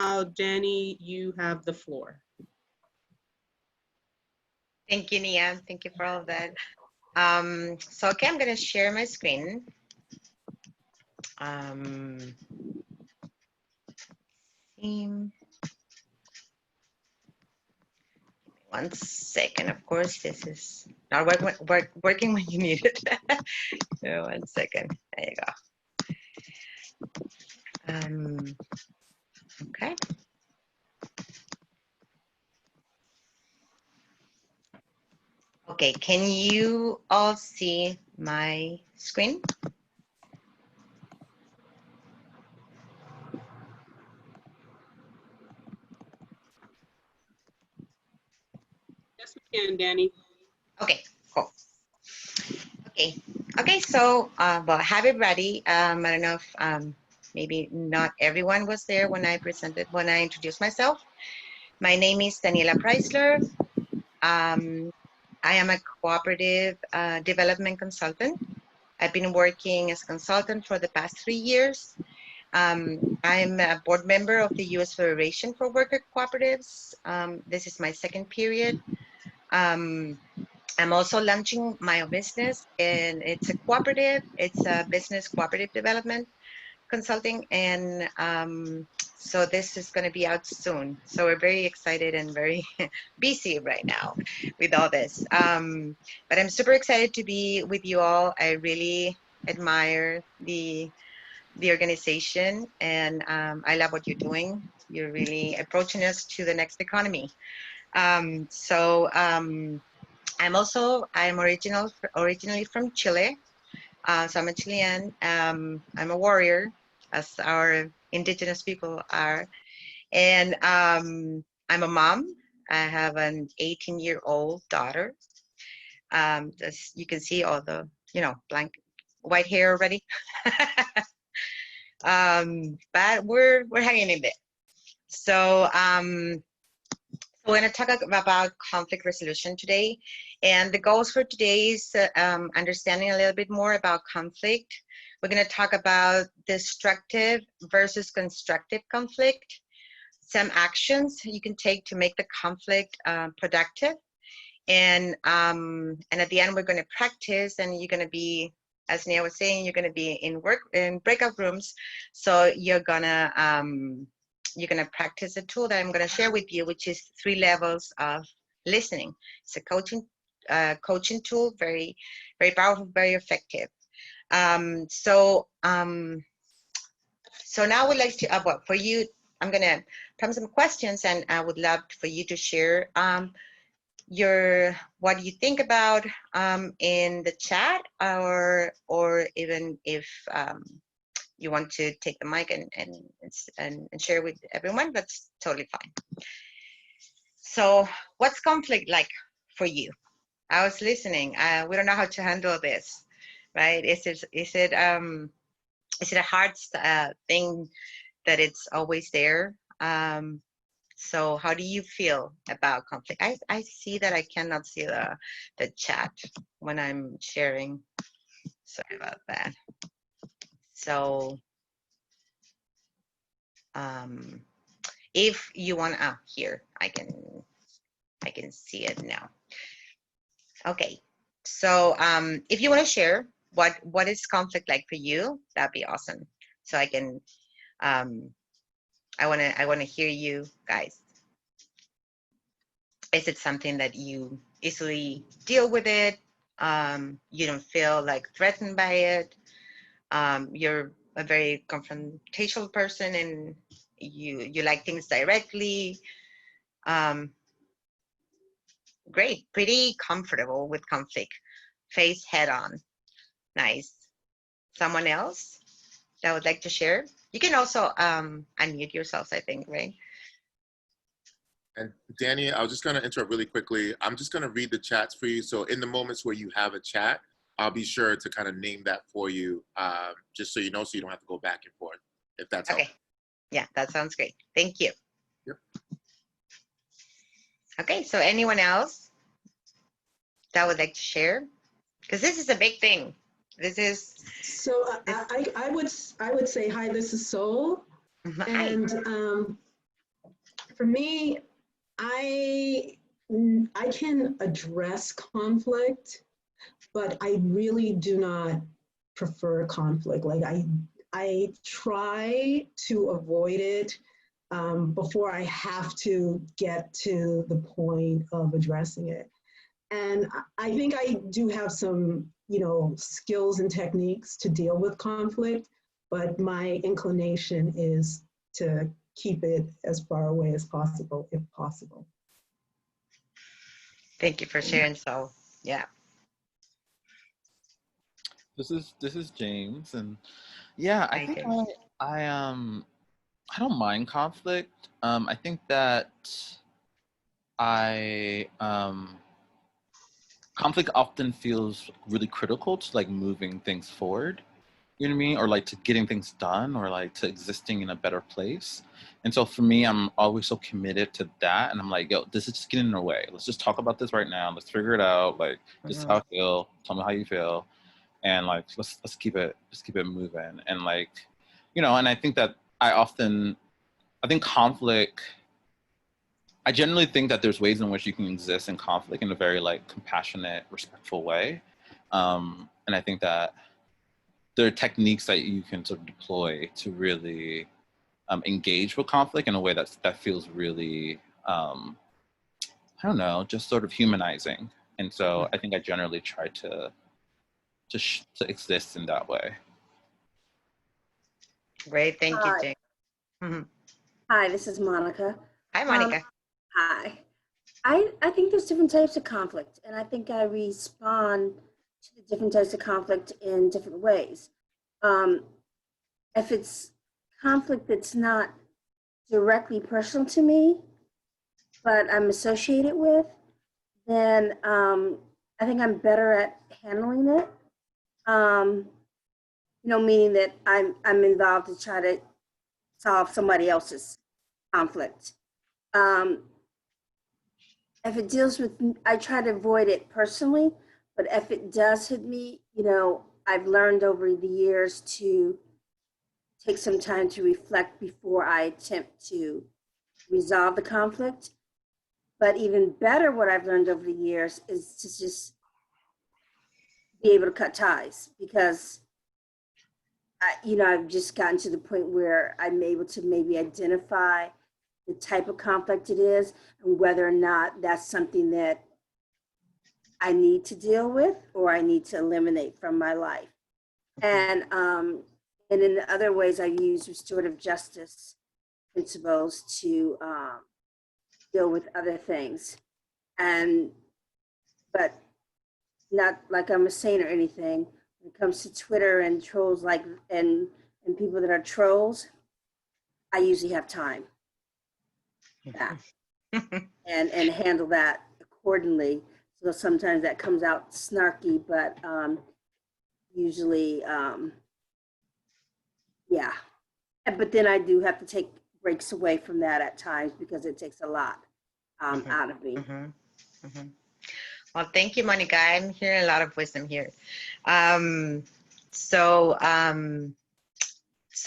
Danny, you have the floor. Thank you, Nia. Thank you for all of that. So, okay, I'm going to share my screen. Theme. One second. Of course, this is not working when you need it. So 1 second. There you go. Okay. Okay, can you all see my screen? Yes, we can, Danny. Okay, cool. Okay, so, well, hi everybody. I don't know if maybe not everyone was there when I introduced myself. My name is Daniella Priesler. I am a cooperative development consultant. I've been working as a consultant for the past 3 years. I'm a board member of the U.S. Federation for Worker Cooperatives. This is my second period. I'm also launching my own business, and it's a cooperative. It's a business cooperative development consulting, and so this is going to be out soon. So we're very excited and very busy right now with all this. But I'm super excited to be with you all. I really admire the organization, and I love what you're doing. You're really approaching us to the next economy. I'm originally from Chile. So I'm a Chilean. I'm a warrior, as our indigenous people are. And I'm a mom. I have an 18-year-old daughter. As you can see all the, blank white hair already. But we're hanging in there. So we're going to talk about conflict resolution today. And the goals for today is understanding a little bit more about conflict. We're going to talk about destructive versus constructive conflict, some actions you can take to make the conflict productive. And at the end, we're going to practice, and you're going to be, as Nia was saying, you're going to be in breakout rooms. So you're going to practice a tool that I'm going to share with you, which is 3 levels of listening. It's a coaching tool, very, very powerful, very effective. So now I would like to, for you, I'm going to come some questions, and I would love for you to share what you think about in the chat, or even if you want to take the mic and share with everyone, that's totally fine. So what's conflict like for you? I was listening. We don't know how to handle this, right? Is it a hard thing that it's always there? So how do you feel about conflict? I see that I cannot see the chat when I'm sharing. Sorry about that. So if you want, here I can see it now. Okay, so if you want to share what is conflict like for you, that'd be awesome. So I can I want to hear you guys. Is it something that you easily deal with it? You don't feel like threatened by it? You're a very confrontational person, and you like things directly. Great, pretty comfortable with conflict, face head on. Nice. Someone else that would like to share? You can also unmute yourselves, I think, right? And Danny, I was just going to interrupt really quickly. I'm just going to read the chats for you. So in the moments where you have a chat, I'll be sure to kind of name that for you, just so you know, so you don't have to go back and forth, if that's okay. helpful. Yeah, that sounds great. Thank you. Yep. Okay, so anyone else that would like to share? Because this is a big thing. This is. So I would say hi. This is Sol, Hi. and For me, I can address conflict, but I really do not prefer conflict. Like I try to avoid it before I have to get to the point of addressing it. And I think I do have some, skills and techniques to deal with conflict, but my inclination is to keep it as far away as possible, if possible. Thank you for sharing. So, yeah. This is James, and yeah, I Hi, think James. I don't mind conflict. I think that I conflict often feels really critical to like moving things forward. You know what I mean? Or like to getting things done, or like to existing in a better place. And so for me, I'm always so committed to that. And I'm like, yo, this is just getting in the way. Let's just talk about this right now. Let's figure it out. Like, this is how I feel. Tell me how you feel. And like, let's keep it moving. And like, and I think that I think conflict, I generally think that there's ways in which you can exist in conflict in a very like compassionate, respectful way. And I think that there are techniques that you can sort of deploy to really engage with conflict in a way that feels really, I don't know, just sort of humanizing. And so I think I generally try to exist in that way. Great. Thank you, Hi. James. Mhm. Hi, this is Monica. Hi, Monica. Hi. I think there's different types of conflict, and I think I respond to the different types of conflict in different ways. If it's conflict that's not directly personal to me, but I'm associated with, then I think I'm better at handling it. Meaning that I'm involved to try to solve somebody else's conflict. If it deals with, I try to avoid it personally, but if it does hit me, I've learned over the years to take some time to reflect before I attempt to resolve the conflict. But even better, what I've learned over the years is to just be able to cut ties, because I've just gotten to the point where I'm able to maybe identify the type of conflict it is and whether or not that's something that I need to deal with or I need to eliminate from my life. And in other ways, I use restorative justice principles to deal with other things. But not like I'm a saint or anything. When it comes to Twitter and trolls and people that are trolls, I usually have time for that and handle that accordingly. So sometimes that comes out snarky, but usually, yeah. But then I do have to take breaks away from that at times because it takes a lot out of me. Well, thank you, Monica. I'm hearing a lot of wisdom here. So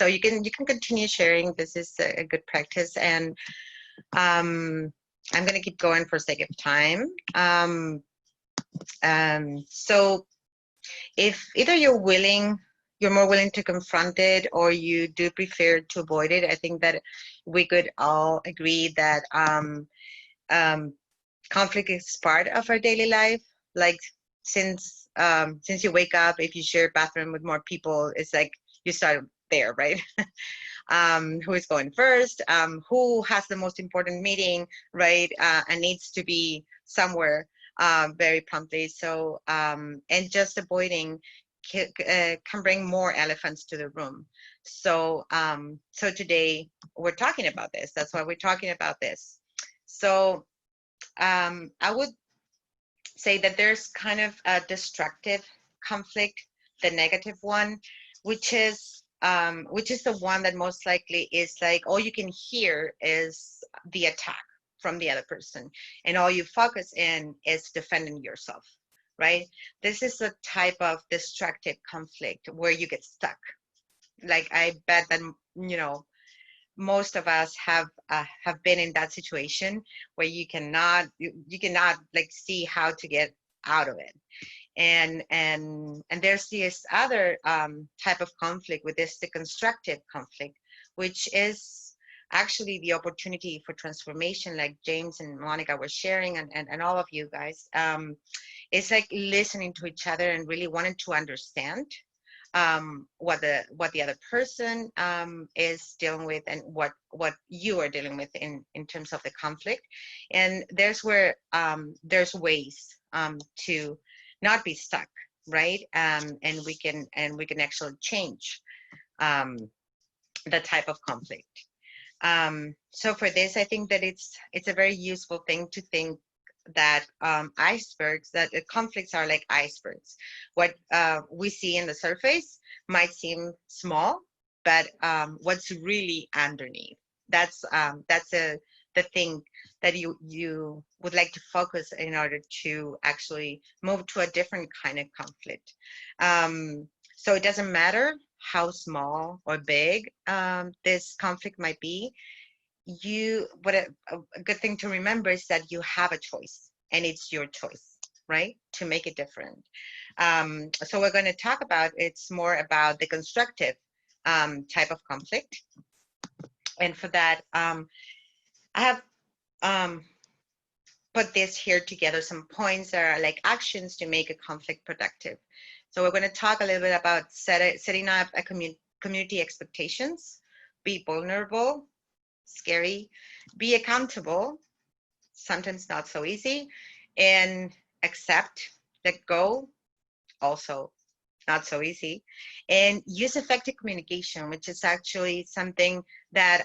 you can continue sharing. This is a good practice, and I'm going to keep going for sake of time. So if either you're more willing to confront it, or you do prefer to avoid it, I think that we could all agree that conflict is part of our daily life. Like since you wake up, if you share a bathroom with more people, it's like you start there, right? Who is going first? Who has the most important meeting, right? And needs to be somewhere very promptly. So and just avoiding can bring more elephants to the room. So so today we're talking about this. That's why we're talking about this. So I would say that there's kind of a destructive conflict, the negative one, which is the one that most likely is like all you can hear is the attack from the other person, and all you focus in is defending yourself, right? This is a type of destructive conflict where you get stuck. Like I bet that most of us have been in that situation where you cannot like see how to get out of it. And there's this other type of conflict, with this the constructive conflict, which is actually the opportunity for transformation, like James and Monica were sharing, and all of you guys. It's like listening to each other and really wanting to understand what the other person is dealing with, and what you are dealing with in terms of the conflict. And there's where there's ways to not be stuck, right? And we can actually change the type of conflict. So for this, I think that it's a very useful thing to think that conflicts are like icebergs. What we see in the surface might seem small, but what's really underneath, that's the thing that you would like to focus in order to actually move to a different kind of conflict. So it doesn't matter how small or big this conflict might be. A good thing to remember is that you have a choice, and it's your choice, right, to make it different. So we're going to talk about, it's more about the constructive type of conflict. And for that, I have put this here together, some points that are like actions to make a conflict productive. So we're going to talk a little bit about setting up a community expectations, be vulnerable, scary, be accountable, sometimes not so easy, and accept, let go, also not so easy, and use effective communication, which is actually something that,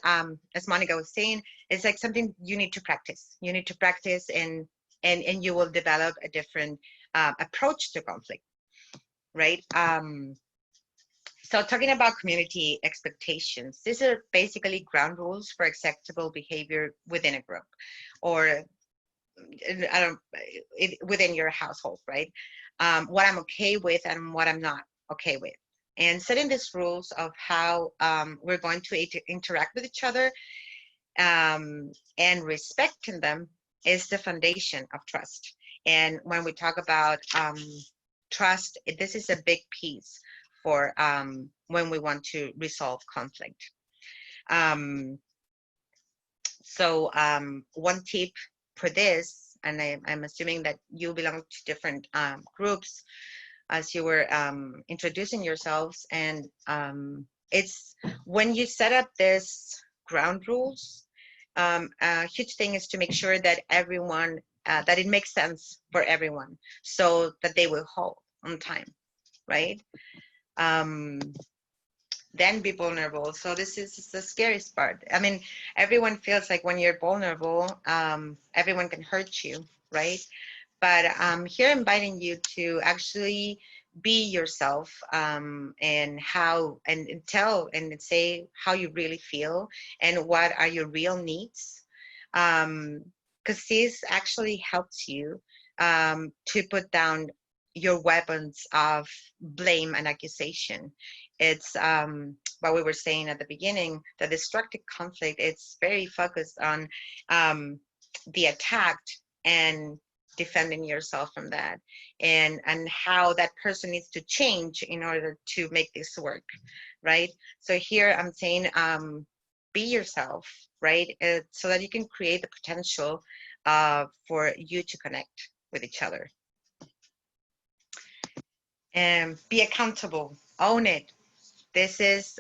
as Monica was saying, is like something you need to practice. You need to practice, and you will develop a different approach to conflict, right? So talking about community expectations, these are basically ground rules for acceptable behavior within a group, or within your household, right? What I'm okay with and what I'm not okay with. And setting these rules of how we're going to interact with each other, and respecting them, is the foundation of trust. And when we talk about trust, this is a big piece for when we want to resolve conflict. So one tip for this, and I'm assuming that you belong to different groups as you were introducing yourselves, and it's when you set up this ground rules, a huge thing is to make sure that everyone, that it makes sense for everyone, so that they will hold on time, right? Then be vulnerable. So this is the scariest part. I mean, everyone feels like when you're vulnerable, everyone can hurt you, right? But I'm here inviting you to actually be yourself, and tell and say how you really feel and what are your real needs. Because this actually helps you to put down your weapons of blame and accusation. It's what we were saying at the beginning, the destructive conflict, it's very focused on the attacked and defending yourself from that, and how that person needs to change in order to make this work, right? So here I'm saying, be yourself, right? So that you can create the potential for you to connect with each other. And be accountable, own it. This is,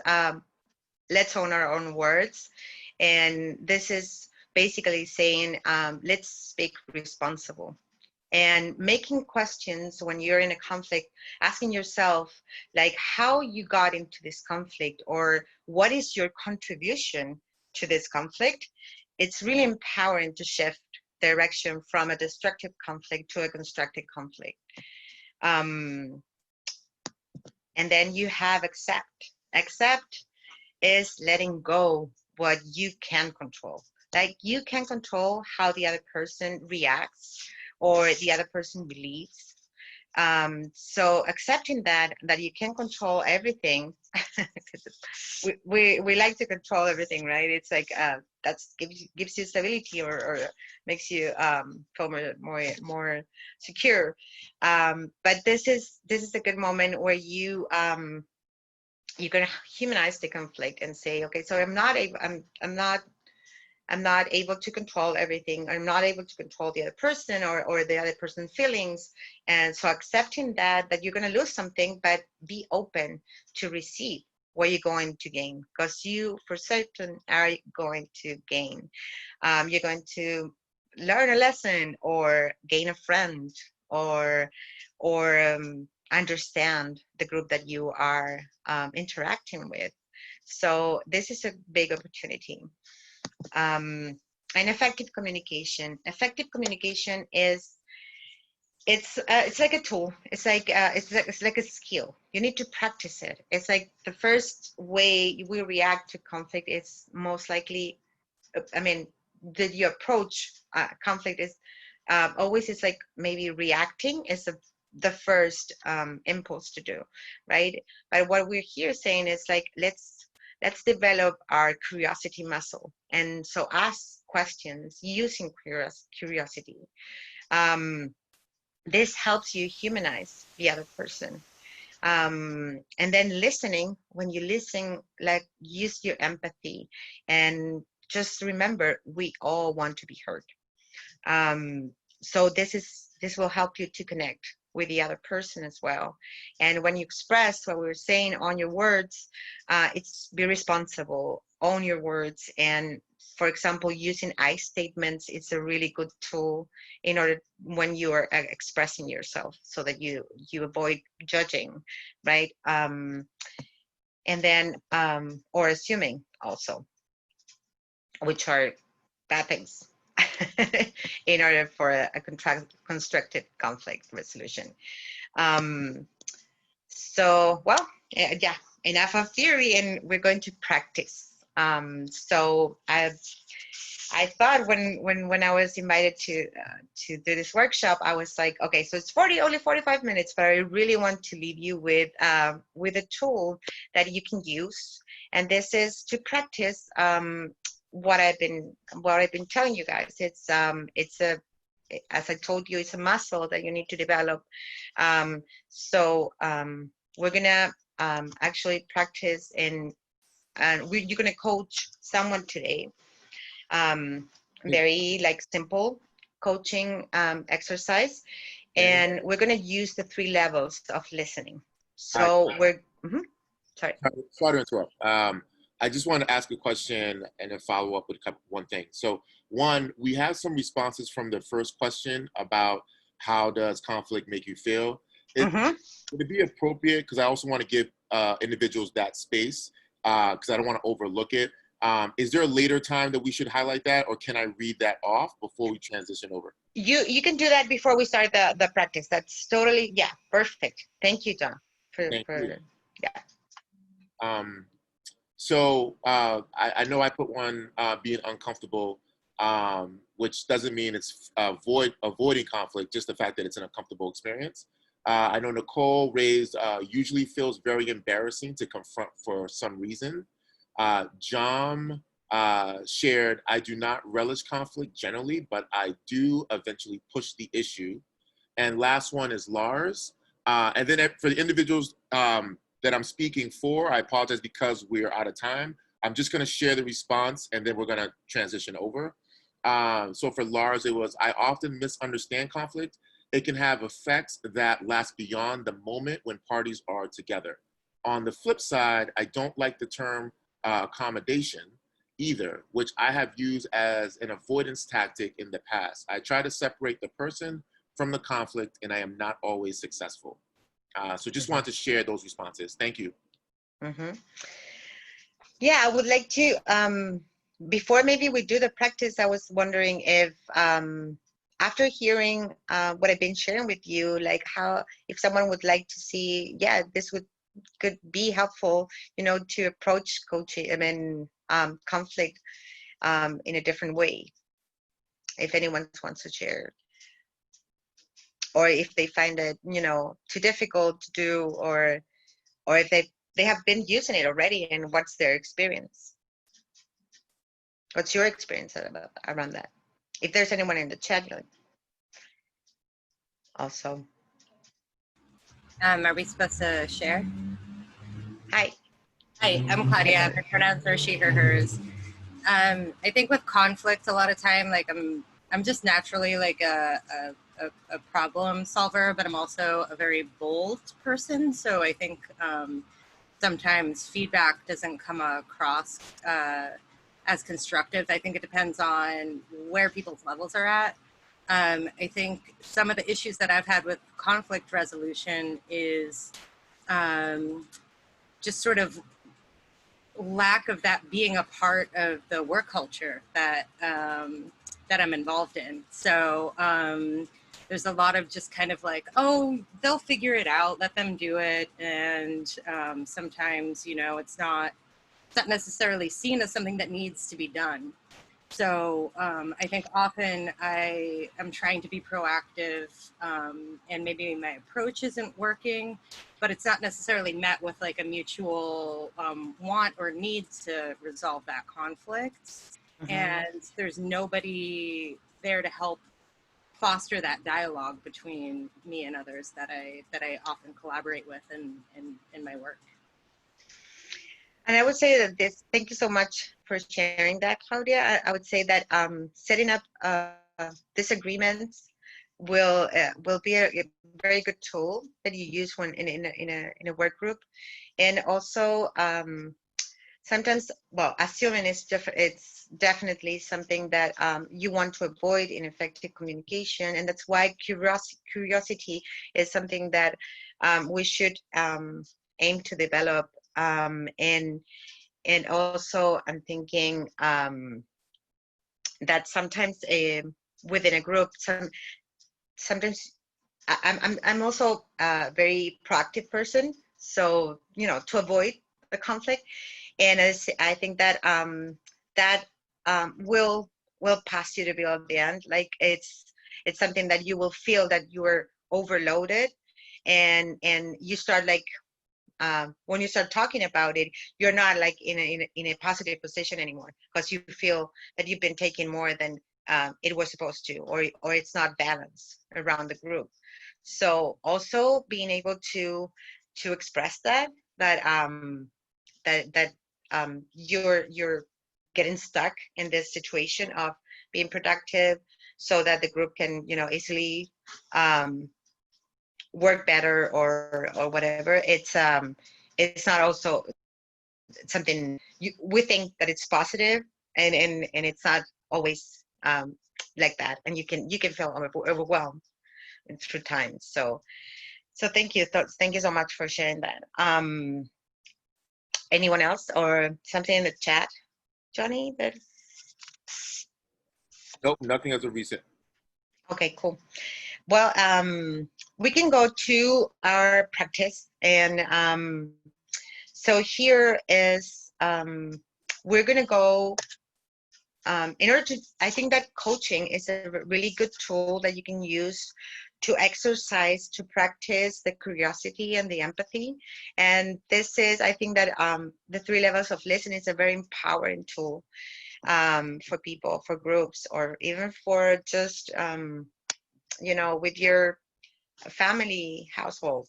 let's own our own words. And this is basically saying, let's speak responsible. And making questions when you're in a conflict, asking yourself, like, how you got into this conflict, or what is your contribution to this conflict? It's really empowering to shift direction from a destructive conflict to a constructive conflict. And then you have accept. Accept is letting go what you can control. Like, you can control how the other person reacts or the other person believes. So accepting that you can control everything, 'cause we like to control everything, right? It's like that's gives you stability or makes you feel more secure. But this is a good moment where you're gonna humanize the conflict and say, okay, so I'm not able to control everything. I'm not able to control the other person or the other person's feelings. And so accepting that you're going to lose something, but be open to receive what you're going to gain, because you for certain are going to gain. You're going to learn a lesson or gain a friend or understand the group that you are interacting with. So this is a big opportunity. And effective communication. Effective communication is it's like a tool. It's like a skill. You need to practice it. It's like the first way we react to conflict is most likely. I mean, that you approach conflict is always it's like maybe reacting is the first impulse to do, right? But what we're here saying is like let's develop our curiosity muscle, and so ask questions using curiosity. This helps you humanize the other person. And then listening, when you listen, like use your empathy, and just remember we all want to be heard. So this will help you to connect with the other person as well. And when you express what we were saying on your words, it's be responsible, own your words. And for example, using I statements is a really good tool in order when you are expressing yourself, so that you avoid judging, right? And then or assuming also, which are bad things in order for a constructive conflict resolution. So, well, yeah, enough of theory, and we're going to practice. So I thought when I was invited to do this workshop, I was like, okay, so it's only 45 minutes, but I really want to leave you with a tool that you can use, and this is to practice what I've been telling you guys. It's as I told you, it's a muscle that you need to develop. So we're gonna actually practice, and you're gonna coach someone today. Very like simple coaching exercise, and we're gonna use the 3 levels of listening. So we're sorry. Sorry to interrupt. I just want to ask a question and then follow up with one thing. So one, we have some responses from the first question about how does conflict make you feel? Would it be appropriate, because I also want to give individuals that space, because I don't want to overlook it. Is there a later time that we should highlight that, or can I read that off before we transition over? You can do that before we start the practice. That's totally, yeah, perfect. Thank you, John. Thank you. Yeah. So I know I put one being uncomfortable, which doesn't mean it's avoiding conflict, just the fact that it's an uncomfortable experience. I know Nicole raised usually feels very embarrassing to confront for some reason. John shared, I do not relish conflict generally, but I do eventually push the issue. And last one is Lars. And then for the individuals that I'm speaking for, I apologize because we're out of time. I'm just going to share the response, and then we're going to transition over. So for Lars, it was, I often misunderstand conflict. It can have effects that last beyond the moment when parties are together. On the flip side, I don't like the term accommodation either, which I have used as an avoidance tactic in the past. I try to separate the person from the conflict, and I am not always successful. So just wanted to share those responses. Thank you. Yeah, I would like to, before maybe we do the practice, I was wondering if after hearing what I've been sharing with you, like how, if someone would like to see, yeah, this could be helpful, you know, to approach coaching, I mean, conflict in a different way. If anyone wants to share. or if they find it, you know, too difficult to do, or if they have been using it already, and what's their experience? What's your experience around that? If there's anyone in the chat, also. Are we supposed to share? Hi. Hi, I'm Claudia. My pronouns are she, her, hers. I think with conflict, a lot of time, like I'm just naturally like a problem solver, but I'm also a very bold person. So I think sometimes feedback doesn't come across as constructive. I think it depends on where people's levels are at. I think some of the issues that I've had with conflict resolution is just sort of lack of that being a part of the work culture that that I'm involved in. So there's a lot of just kind of like, oh, they'll figure it out, let them do it, and sometimes, you know, it's not necessarily seen as something that needs to be done. So I think often I am trying to be proactive, and maybe my approach isn't working, but it's not necessarily met with like a mutual want or need to resolve that conflict. Mhm. And there's nobody there to help foster that dialogue between me and others that I often collaborate with in my work. And I would say that thank you so much for sharing that, Claudia. I would say that setting up disagreements will be a very good tool that you use when in a work group. And also sometimes, well, assuming it's definitely something that you want to avoid in effective communication. And that's why curiosity is something that we should aim to develop. And also I'm thinking that sometimes within a group, sometimes I'm also a very proactive person. So, you know, to avoid the conflict. And I think that will pass you to be at the end. Like it's something that you will feel that you are overloaded, and you start like when you start talking about it, you're not like in a positive position anymore, because you feel that you've been taking more than it was supposed to, or it's not balanced around the group. So also being able to express that you're getting stuck in this situation of being productive, so that the group can, you know, easily work better or whatever. It's not also something we think that it's positive, and it's not always like that, and you can feel overwhelmed through time. So thank you. Thank you so much for sharing that. Anyone else or something in the chat, Johnny? Nope, nothing as of recent. Okay, cool. Well, we can go to our practice, and so here is we're gonna go in order to. I think that coaching is a really good tool that you can use to exercise, to practice the curiosity and the empathy. And this is, I think that the 3 levels of listening is a very empowering tool for people, for groups, or even for just you know, with your family household.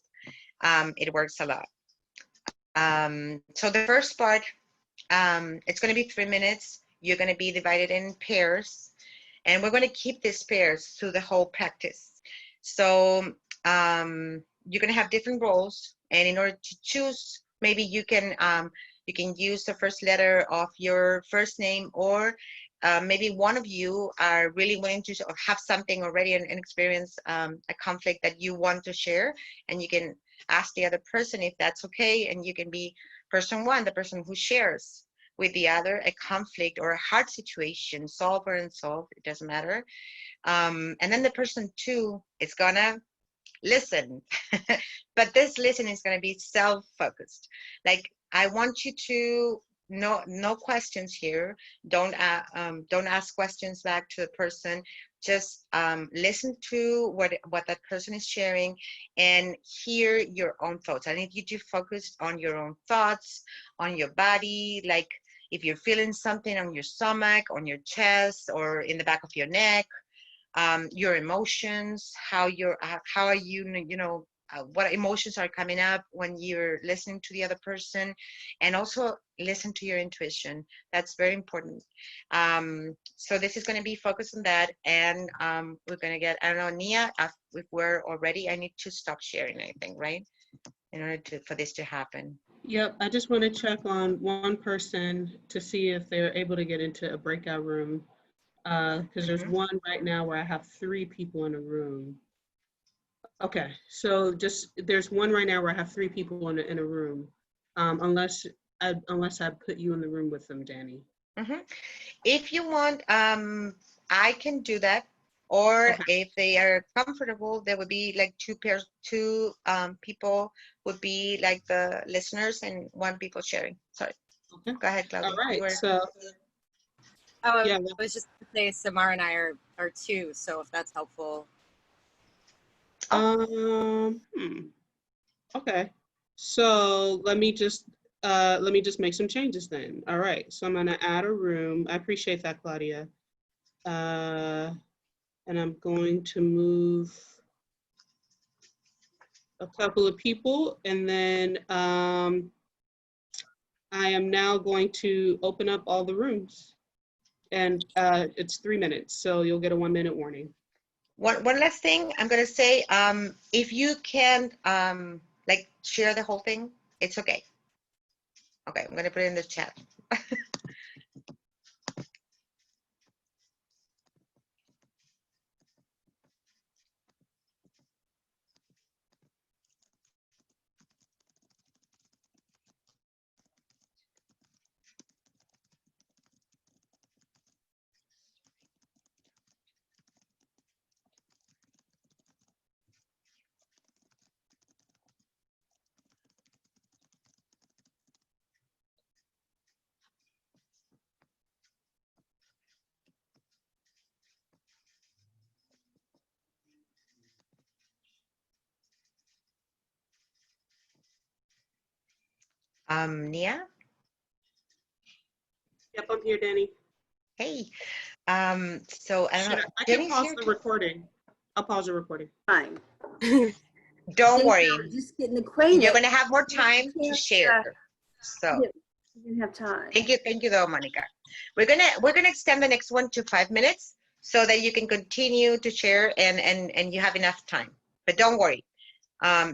It works a lot. So the first part, it's going to be 3 minutes. You're going to be divided in pairs, and we're going to keep these pairs through the whole practice. So you're going to have different roles, and in order to choose, maybe you can use the first letter of your first name, or maybe one of you are really willing to have something already, an experience, a conflict that you want to share, and you can ask the other person if that's okay, and you can be person 1, the person who shares with the other a conflict or a hard situation, solve or unsolved, it doesn't matter. And then the person 2 is gonna listen, but this listen is gonna be self-focused. Like, I want you to no questions here. Don't ask questions back to the person. just listen to what that person is sharing and hear your own thoughts. I need you to focus on your own thoughts, on your body, like if you're feeling something on your stomach, on your chest, or in the back of your neck, your emotions, how are you, what emotions are coming up when you're listening to the other person, and also listen to your intuition. That's very important. So this is going to be focused on that, and we're going to get, I don't know, Nia, if we're already, I need to stop sharing anything, right? In order for this to happen. Yep, I just want to check on one person to see if they're able to get into a breakout room. Because there's one right now where I have 3 people in a room. Okay, so there's one right now where I have 3 people in a room, unless I put you in the room with them, Danny. If you want, I can do that. Or Okay. if they are comfortable, there would be like two people would be like the listeners and 1 people sharing. Sorry. Okay. Go ahead, Claudia. All right. So Oh, yeah. I was just going to say Samara and I are 2, so if that's helpful. Okay. So let me just make some changes then. All right. So I'm gonna add a room. I appreciate that, Claudia. And I'm going to move a couple of people, and then I am now going to open up all the rooms. And it's 3 minutes, so you'll get a 1-minute warning. One last thing I'm gonna say, if you can like share the whole thing, it's okay. Okay, I'm gonna put it in the chat. Nia? Yep, I'm here, Danny. Hey. So I don't know. I can Jenny's pause here the too? recording. I'll pause the recording. Time. Don't Since worry. I'm just getting acquainted. You're gonna have more time to can't, share. So didn't have time. thank you though, Monica. We're gonna extend the next one to 5 minutes so that you can continue to share and you have enough time. But don't worry.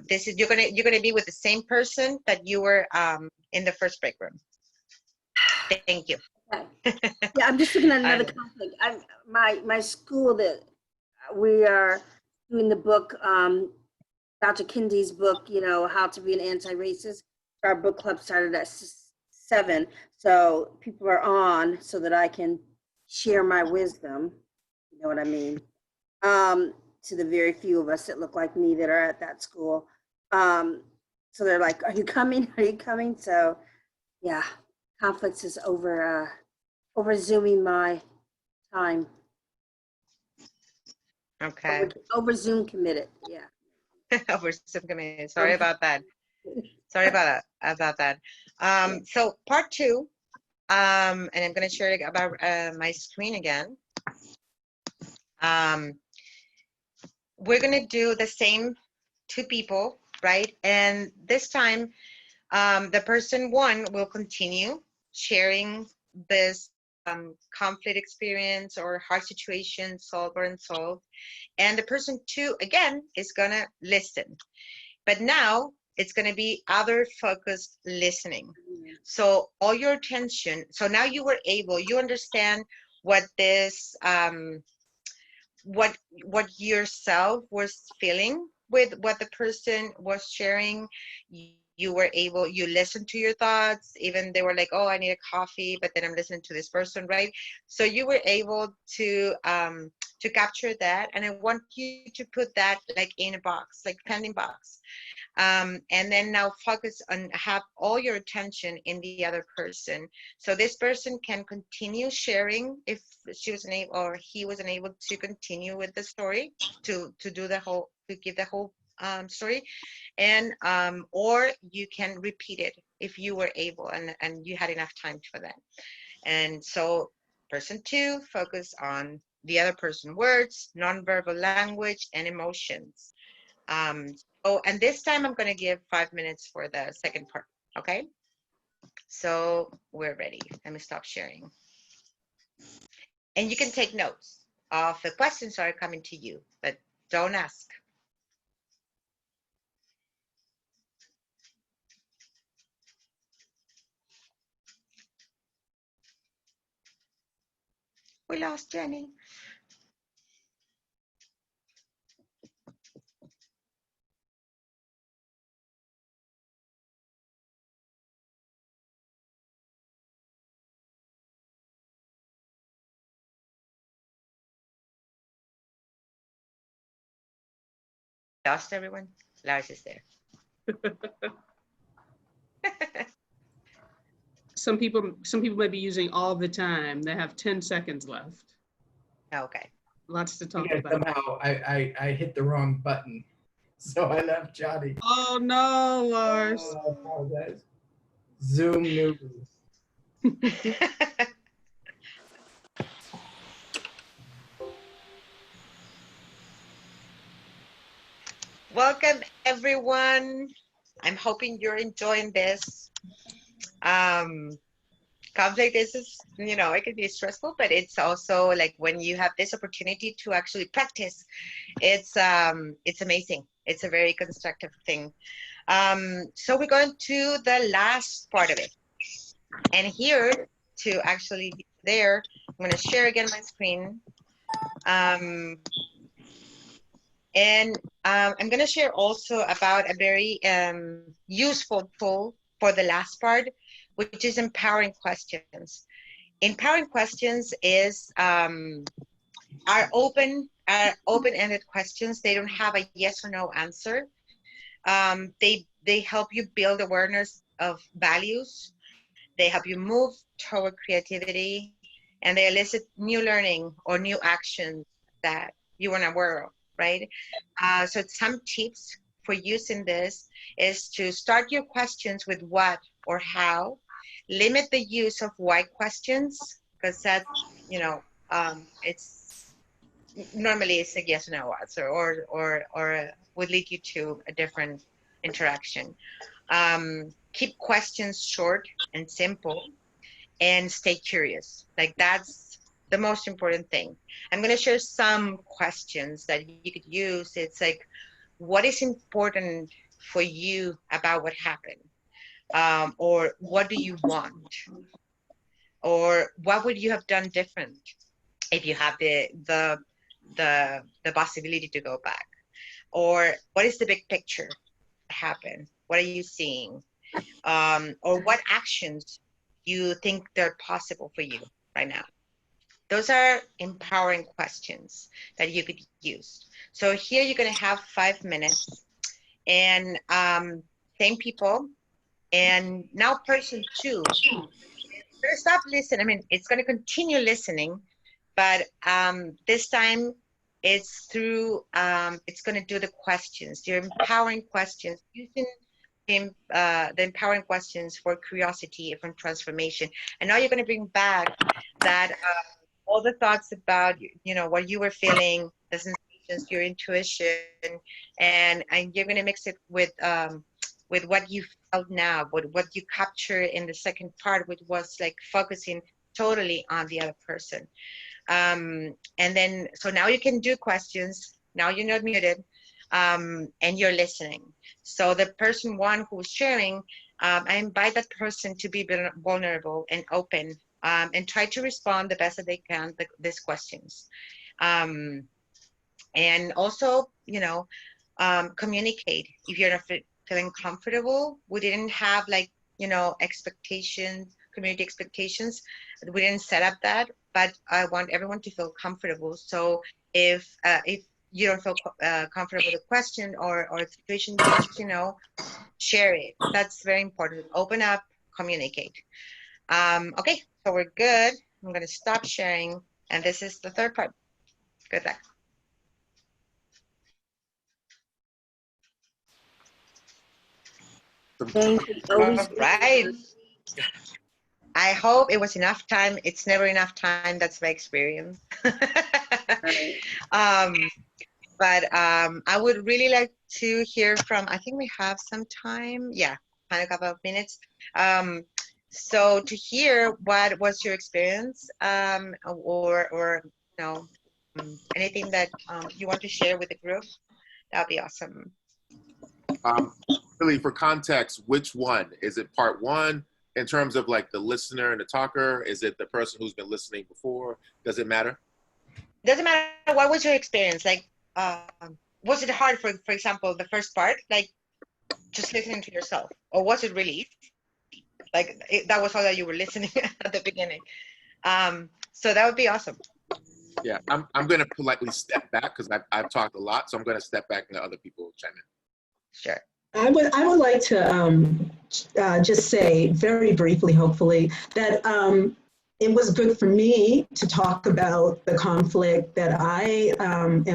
This is you're gonna be with the same person that you were in the first break room. Thank you. Okay. Yeah, I'm just looking at another conflict. My school that we are doing the book, Dr. Kindy's book, How to Be an Anti-Racist. Our book club started at 7, so people are on so that I can share my wisdom. You know what I mean? To the very few of us that look like me that are at that school. So they're like, "Are you coming? Are you coming?" So, yeah, conflicts is over Zooming my time. Okay. Over Zoom committed, yeah. Over Zoom committee. Sorry about that. Sorry about that. So part 2, and I'm gonna share about my screen again. We're gonna do the same 2 people, right? And this time, the person 1 will continue sharing this conflict experience or hard situation, solved or unsolved. And the person 2, again, is gonna listen. But now it's gonna be other focused listening. So all your attention, so now you understand what this, what yourself was feeling with what the person was sharing. You listened to your thoughts, even they were like, oh, I need a coffee, but then I'm listening to this person, right? So you were able to to capture that. And I want you to put that like in a box, like pending box. And then now focus on have all your attention in the other person. So this person can continue sharing if she was unable or he was unable to continue with the story, to do the whole, to give the whole story, and or you can repeat it if you were able and you had enough time for that. And so person 2, focus on the other person words, nonverbal language, and emotions. Oh, and this time I'm going to give 5 minutes for the second part. Okay. So we're ready. Let me stop sharing. And you can take notes of the questions that are coming to you, but don't ask. We lost Jenny. Lost everyone. Lars is there. Some people might be using all the time. They have 10 seconds left. Okay. Lots to talk Yeah, about. somehow I hit the wrong button, so I left Johnny. Oh no, Lars. I apologize. Zoom newbies. Welcome everyone. I'm hoping you're enjoying this. Conflict is, you know, it can be stressful, but it's also like when you have this opportunity to actually practice, it's amazing. It's a very constructive thing. So we're going to the last part of it. And here to actually there, I'm going to share again my screen. And I'm going to share also about a very useful tool for the last part, which is empowering questions. Empowering questions is are open-ended questions. They don't have a yes or no answer. They help you build awareness of values. They help you move toward creativity, and they elicit new learning or new actions that you weren't aware of, right? So some tips for using this is to start your questions with what or how. Limit the use of why questions, because that, you know, it's normally it's a yes or no answer, or would lead you to a different interaction. Keep questions short and simple, and stay curious. Like that's the most important thing. I'm going to share some questions that you could use. It's like, what is important for you about what happened? Or what do you want? Or what would you have done different if you have the possibility to go back? Or what is the big picture that happened? What are you seeing? Or what actions you think they're possible for you right now? Those are empowering questions that you could use. So here you're going to have 5 minutes, and same people. And now person 2, stop listening. I mean, it's going to continue listening, but this time it's through, it's going to do the questions, the empowering questions, using the empowering questions for curiosity and transformation. And now you're going to bring back that all the thoughts about, you know, what you were feeling, the sensations, your intuition, and you're going to mix it with what you felt now, what you capture in the second part, which was like focusing totally on the other person. And then, so now you can do questions. Now you're not muted, and you're listening. So the person 1 who's sharing, I invite that person to be vulnerable and open, and try to respond the best that they can to these questions. And also, you know, communicate. If you're not feeling comfortable, we didn't have like, you know, expectations community expectations. We didn't set up that, but I want everyone to feel comfortable. So if you don't feel comfortable with a question or a situation, just, you know, share it. That's very important. Open up, communicate. Okay, so we're good. I'm going to stop sharing. And this is the third part. Good luck. Thank you. All Always right. I hope it was enough time. It's never enough time. That's my experience. I would really like to hear from, I think we have some time. Yeah, a couple of minutes. So to hear what was your experience, or you know, anything that you want to share with the group, that'd be awesome. Really, for context, which one? Is it part one in terms of like the listener and the talker? Is it the person who's been listening before? Does it matter? Doesn't matter. What was your experience? Like, was it hard, for example, the first part, like just listening to yourself? Or was it really easy? Like, that was all that you were listening at the beginning. So that would be awesome. Yeah, I'm going to politely step back because I've talked a lot. So I'm going to step back and let other people chime in. Sure. I would like to just say very briefly, hopefully, that it was good for me to talk about the conflict that I am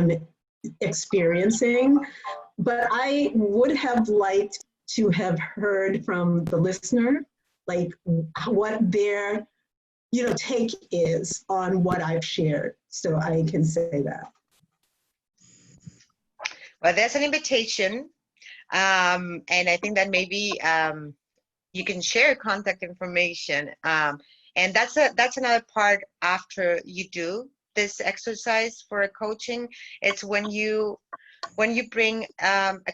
experiencing, but I would have liked to have heard from the listener, like what their take is on what I've shared, so I can say that. Well, there's an invitation. And I think that maybe you can share contact information. And that's another part after you do this exercise for a coaching. It's when you bring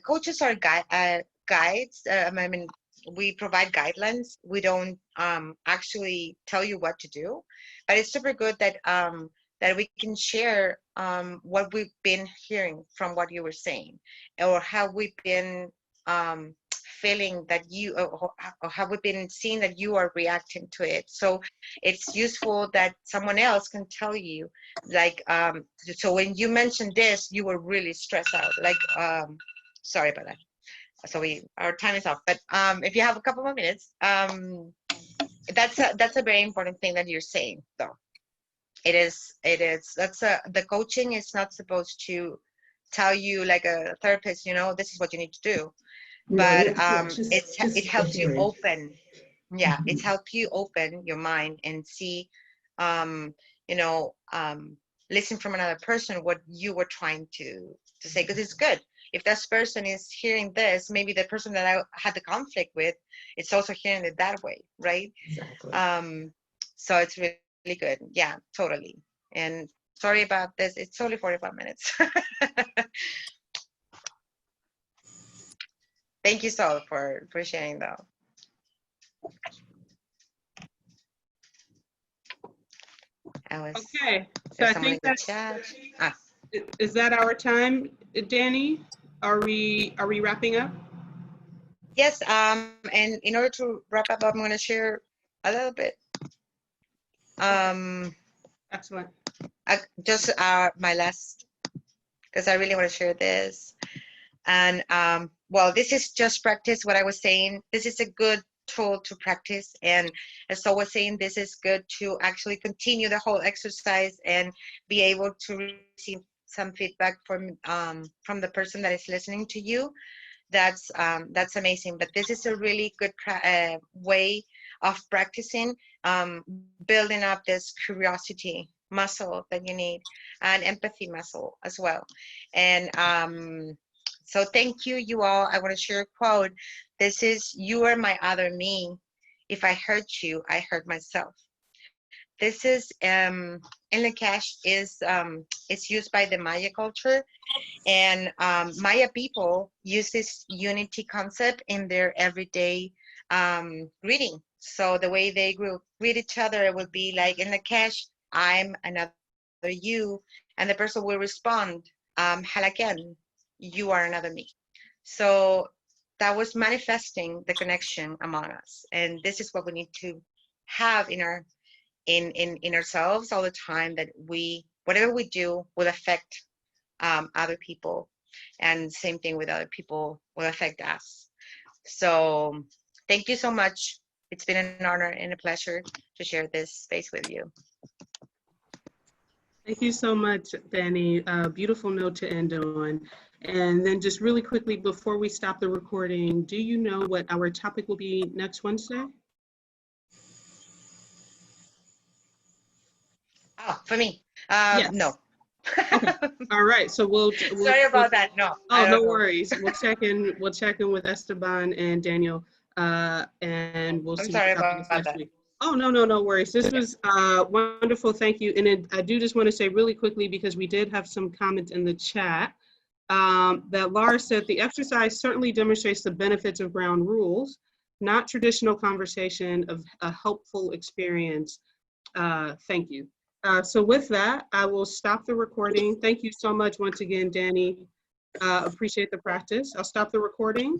coaches are guides. I mean, we provide guidelines. We don't actually tell you what to do, but it's super good that that we can share what we've been hearing from what you were saying, or how we've been feeling that you, or how we've been seeing that you are reacting to it. So it's useful that someone else can tell you, like, so when you mentioned this, you were really stressed out. Like, sorry about that. So our time is off, but if you have a couple more minutes, that's a very important thing that you're saying, though. It is. The coaching is not supposed to tell you, like a therapist, this is what you need to do. But it helps you open. Yeah, it's helped you open your mind and see, listen from another person what you were trying to say, because it's good. If this person is hearing this, maybe the person that I had the conflict with, it's also hearing it that way, right? Exactly. So it's really good. Yeah, totally. And sorry about this. It's only 45 minutes. Thank you so for sharing, though. Okay, so I think that's, is that our time, Danny? Are we wrapping up? Yes, and in order to wrap up, I'm going to share a little bit. Excellent. Just my last, because I really want to share this. And well, this is just practice. What I was saying, this is a good tool to practice. And as I was saying, this is good to actually continue the whole exercise and be able to receive some feedback from the person that is listening to you. That's amazing. But this is a really good way of practicing, building up this curiosity muscle that you need, and empathy muscle as well. And so thank you, you all. I want to share a quote. This is, "You are my other me. If I hurt you, I hurt myself." This is in Lakesh is it's used by the Maya culture, and Maya people use this unity concept in their everyday greeting. So the way they greet each other would be like, in Lakesh, "I'm another you," and the person will respond, "Halaken, you are another me." So that was manifesting the connection among us, and this is what we need to have in ourselves all the time, that whatever we do will affect other people, and same thing with other people will affect us. So thank you so much. It's been an honor and a pleasure to share this space with you. Thank you so much, Danny. Beautiful note to end on. And then just really quickly, before we stop the recording, do you know what our topic will be next Wednesday? Oh, for me? Yes. No. Okay. All right. So we'll Sorry about that. No. Oh, no worries. We'll check in with Esteban and Daniel, and we'll I'm see sorry what topic is about next that. week. Oh, no worries. This was wonderful. Thank you. And then I do just want to say really quickly, because we did have some comments in the chat, that Laura said the exercise certainly demonstrates the benefits of ground rules, not traditional conversation, of a helpful experience. Thank you. So with that, I will stop the recording. Thank you so much once again, Danny. Appreciate the practice. I'll stop the recording.